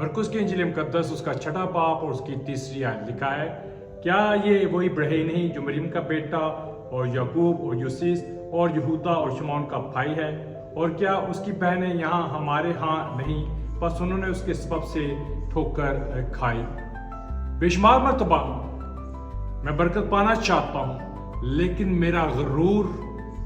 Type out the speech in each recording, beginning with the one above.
मरकुस की इंजील मुकद्दस उसका छठा बाब और उसकी तीसरी आयत लिखा है, क्या ये वही इब्राहीम नहीं जो मरियम का बेटा और याकूब और यूसुफ और यहूदा और शमौन का भाई है, और क्या उसकी बहनें यहाँ हमारे यहाँ नहीं, बस उन्होंने उसके सबब से ठोकर खाई। बेशुमार मरतबा मैं बरकत पाना चाहता हूँ, लेकिन मेरा गरूर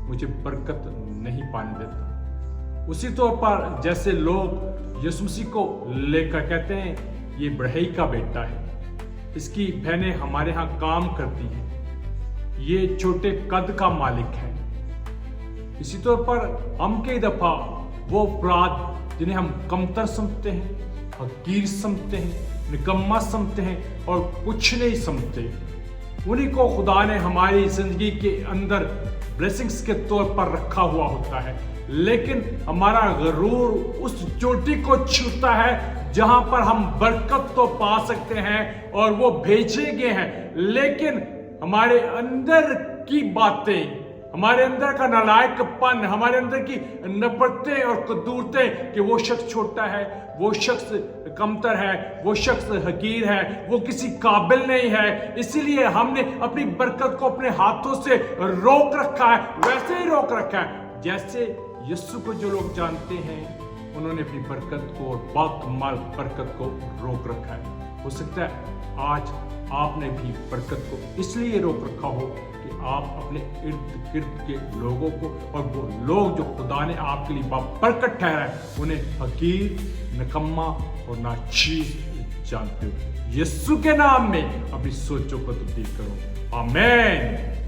मुझे बरकत नहीं पाने देता। उसी तौर पर जैसे लोग यीशु मसीह को लेकर कहते हैं ये इब्राहीम का बेटा है, इसकी बहनें हमारे यहाँ काम करती हैं, ये छोटे कद का मालिक है। इसी तौर पर हम कई दफा वो अपराध जिन्हें हम कमतर समझते हैं, हकीर समझते हैं, निकम्मा समझते हैं और कुछ नहीं समझते, उन्हीं को खुदा ने हमारी जिंदगी के अंदर ब्लेसिंग्स के तौर पर रखा हुआ होता है। लेकिन हमारा गरूर उस चोटी को छूता है जहां पर हम बरकत तो पा सकते हैं और वो भेजे गए हैं, लेकिन हमारे अंदर की बातें, हमारे अंदर का नालायकपन, हमारे अंदर की नफरतें और कदूरतें कि वो शख्स छोटा है, वो शख्स कमतर है, वो शख्स हकीर है, वो किसी काबिल नहीं है, इसीलिए हमने अपनी बरकत को अपने हाथों से रोक रखा है। वैसे ही रोक रखा है जैसे यीशु को जो लोग जानते हैं उन्होंने अपनी बरकत को और बाकमाल बरकत को रोक रखा है। हो सकता है आज आपने भी बरकत को इसलिए रोक रखा हो कि आप अपने इर्द गिर्द के लोगों को और वो लोग जो खुदा ने आपके लिए बरकत ठहरा है उन्हें हकीर, निकम्मा और नाचीज जानते हो। यीशु के नाम में अपनी सोचों को तब्दील करो। आमीन।